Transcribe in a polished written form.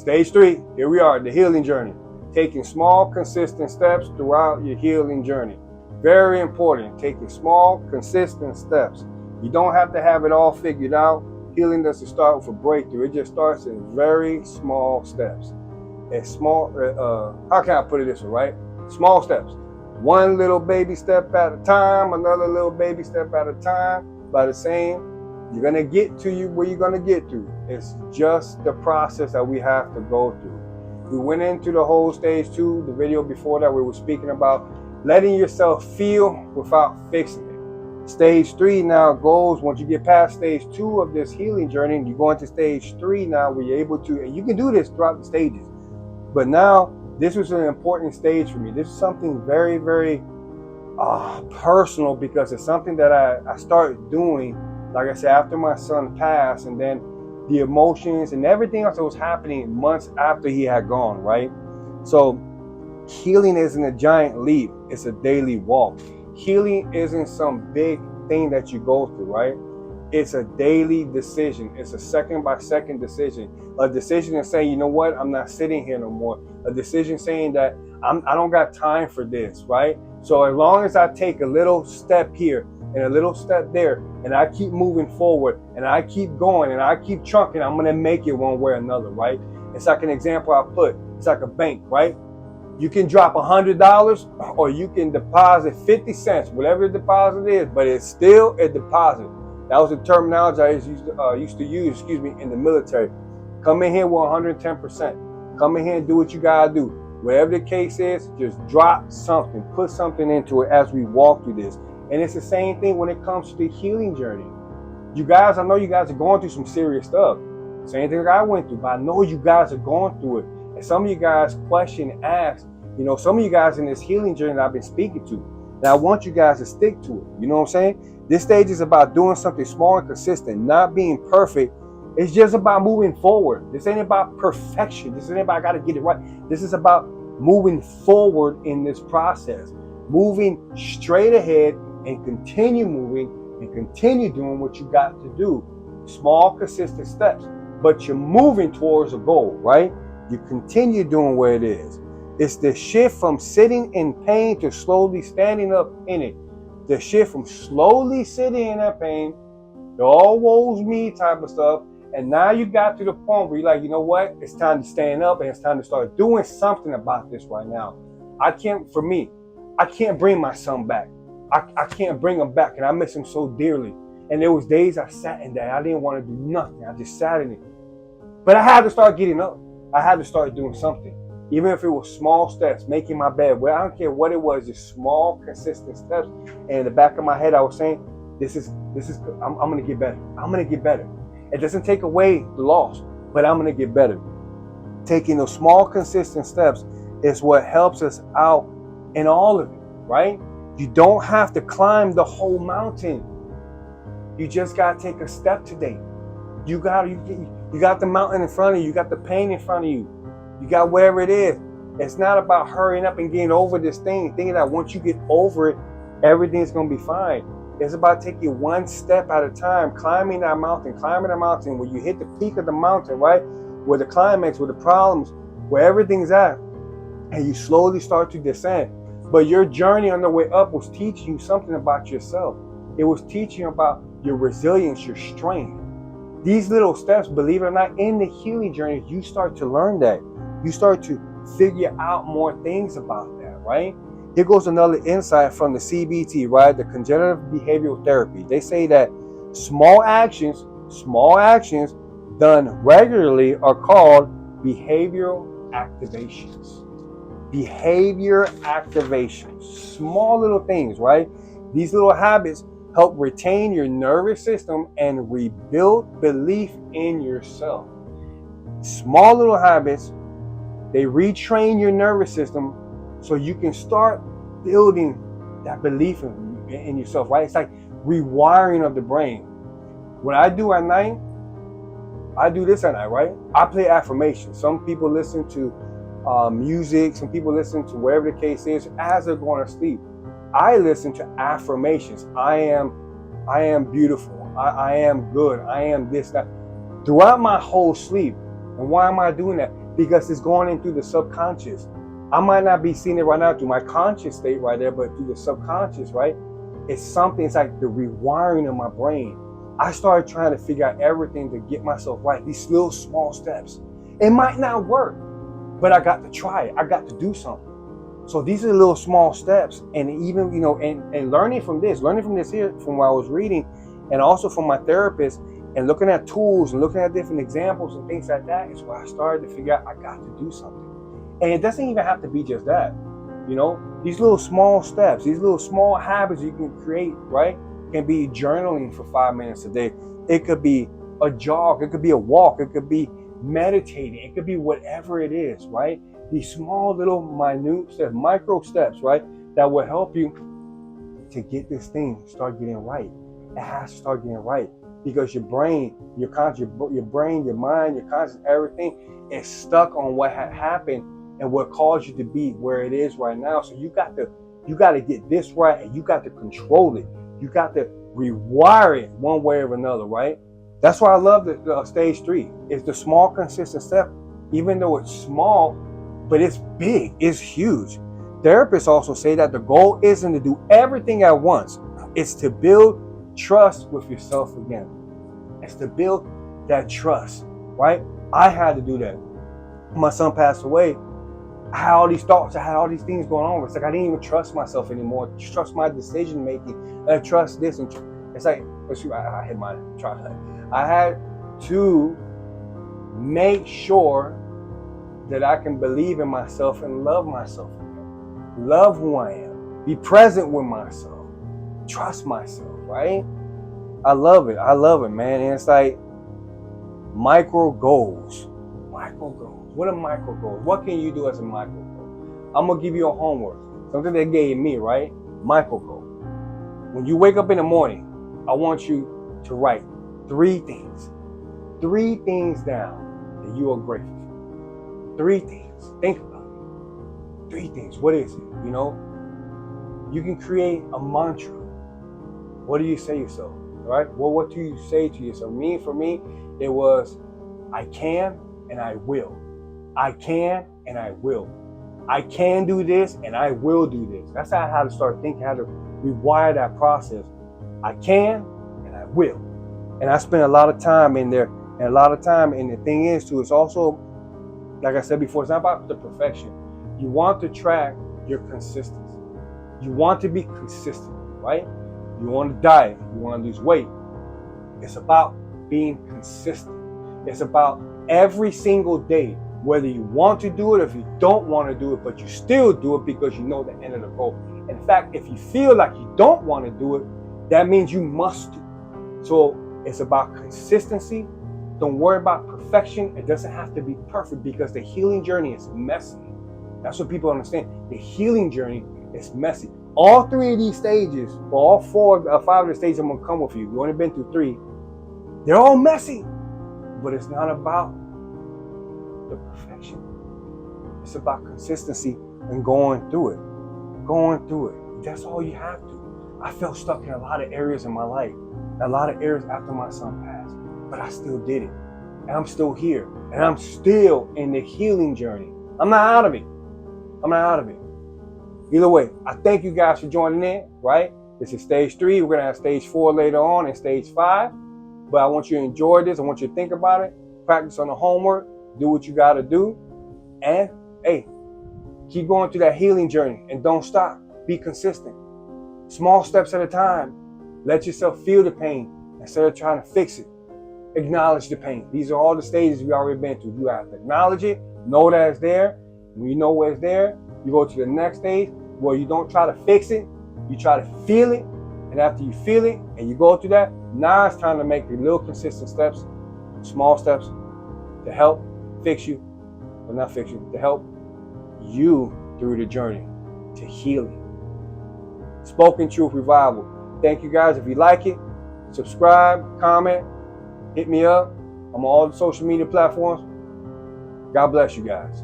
Stage 3, here we are, the healing journey. Taking small, consistent steps throughout your healing journey. Very important, taking small, consistent steps. You don't have to have it all figured out. Healing doesn't start with a breakthrough. It just starts in very small steps. And small, how can I put it this way, right? Small steps. One little baby step at a time, another little baby step at a time. By the same, you're going to get to you where you're going to get to. It's just the process that we have to go through. We went into the whole stage 2, the video before that we were speaking about letting yourself feel without fixing it. Stage 3 now goes, once you get past stage 2 of this healing journey, you go into stage 3 now where you're able to, and you can do this throughout the stages. But now, this was an important stage for me. This is something very, very personal because it's something that I started doing, like I said, after my son passed, and then the emotions and everything else that was happening months after he had gone, right? So healing isn't a giant leap. It's a daily walk. Healing isn't some big thing that you go through, right? It's a daily decision. It's a second by second decision. A decision to say, you know what, I'm not sitting here no more. A decision saying that I don't got time for this, right? So as long as I take a little step here and a little step there, and I keep moving forward, and I keep going, and I keep trucking, I'm gonna make it one way or another, right? It's like an example I put. It's like a bank, right? You can drop $100 or you can deposit 50 cents, whatever the deposit is, but it's still a deposit. That was the terminology I used to use, in the military. Come in here with 110%. Come in here and do what you gotta do. Whatever the case is, just drop something, put something into it as we walk through this. And it's the same thing when it comes to the healing journey. You guys, I know you guys are going through some serious stuff. Same thing I went through, but I know you guys are going through it. And some of you guys question and ask, some of you guys in this healing journey that I've been speaking to. Now I want you guys to stick to it. You know what I'm saying? This stage is about doing something small and consistent, not being perfect. It's just about moving forward. This ain't about perfection. This ain't about I gotta get it right. This is about moving forward in this process. Moving straight ahead and continue moving and continue doing what you got to do. Small, consistent steps. But you're moving towards a goal, right? You continue doing what it is. It's the shift from sitting in pain to slowly standing up in it. The shift from slowly sitting in that pain, the all woes me type of stuff, and now you got to the point where you're like, you know what? It's time to stand up and it's time to start doing something about this right now. I can't bring my son back. I can't bring him back, and I miss him so dearly. And there was days I sat in that. I didn't want to do nothing. I just sat in it. But I had to start getting up. I had to start doing something. Even if it was small steps, making my bed. Well, I don't care what it was, just small, consistent steps. And in the back of my head, I was saying, I'm going to get better. I'm going to get better. It doesn't take away the loss, but I'm going to get better. Taking those small, consistent steps is what helps us out in all of it, right? You don't have to climb the whole mountain. You just got to take a step today. You got the mountain in front of you. You got the pain in front of you. You got wherever it is. It's not about hurrying up and getting over this thing, thinking that once you get over it, everything's going to be fine. It's about taking one step at a time, climbing that mountain where you hit the peak of the mountain, right? Where the climax, where the problems, where everything's at. And you slowly start to descend. But your journey on the way up was teaching you something about yourself. It was teaching you about your resilience, your strength. These little steps, believe it or not, in the healing journey, you start to learn that. You start to figure out more things about that, right? Here goes another insight from the CBT, right? The Cognitive Behavioral Therapy. They say that small actions done regularly are called behavioral activations. Behavior activations. Small little things, right? These little habits help retain your nervous system and rebuild belief in yourself. Small little habits, they retrain your nervous system so you can start building that belief in yourself, right? It's like rewiring of the brain. What I do at night, I do this at night, right? I play affirmations. Some people listen to music. Some people listen to whatever the case is as they're going to sleep. I listen to affirmations. I am beautiful. I am good. I am this, that. Throughout my whole sleep. And why am I doing that? because it's going in through the subconscious. I might not be seeing it right now through my conscious state right there, but through the subconscious, right? It's something, it's like the rewiring of my brain. I started trying to figure out everything to get myself right. These little small steps. It might not work, but I got to try it. I got to do something. So these are little small steps. And even, and learning from this here, from what I was reading, and also from my therapist, and looking at tools and looking at different examples and things like that, is where I started to figure out I got to do something. And it doesn't even have to be just that. These little small steps, these little small habits you can create, right? Can be journaling for 5 minutes a day. It could be a jog. It could be a walk. It could be meditating. It could be whatever it is, right? These small little minute steps, micro steps, right? That will help you to get this thing start getting right. It has to start getting right because your brain, your brain, your mind, your conscience, everything is stuck on what had happened and what caused you to be where it is right now. So you got to get this right, and you got to control it. You got to rewire it one way or another, right? That's why I love the stage 3. It's the small, consistent step, even though it's small, but it's big, it's huge. Therapists also say that the goal isn't to do everything at once. It's to build trust with yourself again. It's to build that trust, right? I had to do that. My son passed away. I had all these thoughts. I had all these things going on. It's like I didn't even trust myself anymore. Trust my decision making. I trust this. And it's like, I hit my tripod. I had to make sure that I can believe in myself and love myself again. Love who I am. Be present with myself. Trust myself, right? I love it. I love it, man. And it's like micro goals. Micro goals. What are micro goals? What can you do as a micro goal? I'm going to give you a homework. Something they gave me, right? Micro goal. When you wake up in the morning, I want you to write 3 things. 3 things down that you are grateful for. 3 things. Think about it. 3 things. What is it? You can create a mantra. What do you say to yourself? Right? Well, what do you say to yourself? For me, it was, I can and I will. I can and I will. I can do this and I will do this. That's how I had to start thinking, how to rewire that process. I can and I will. And I spent a lot of time in there. And a lot of time, and the thing is too, it's also, like I said before, it's not about the perfection. You want to track your consistency. You want to be consistent, right? You want to diet, you want to lose weight. It's about being consistent. It's about every single day, whether you want to do it or if you don't want to do it, but you still do it because you know the end of the goal. In fact, if you feel like you don't want to do it, that means you must do. So it's about consistency. Don't worry about perfection. It doesn't have to be perfect because the healing journey is messy. That's what people understand. The healing journey is messy. All 3 of these stages, or all 5 of the stages I'm going to come with you, you've only been through 3, they're all messy. But it's not about the perfection. It's about consistency and going through it. Going through it. That's all you have to. I felt stuck in a lot of areas in my life. A lot of areas after my son passed. But I still did it. And I'm still here. And I'm still in the healing journey. I'm not out of it. I'm not out of it. Either way, I thank you guys for joining in, right? This is stage 3. We're going to have stage 4 later on and stage 5. But I want you to enjoy this. I want you to think about it. Practice on the homework. Do what you got to do. And, hey, keep going through that healing journey. And don't stop. Be consistent. Small steps at a time. Let yourself feel the pain instead of trying to fix it. Acknowledge the pain. These are all the stages we've already been through. You have to acknowledge it. Know that it's there. When you know where it's there, you go to the next stage where you don't try to fix it. You try to feel it. And after you feel it and you go through that, now it's time to make the little consistent steps, small steps to help fix you, or not fix you, to help you through the journey to healing. Spoken Truth Revival. Thank you guys. If you like it, subscribe, comment, hit me up. I'm on all the social media platforms. God bless you guys.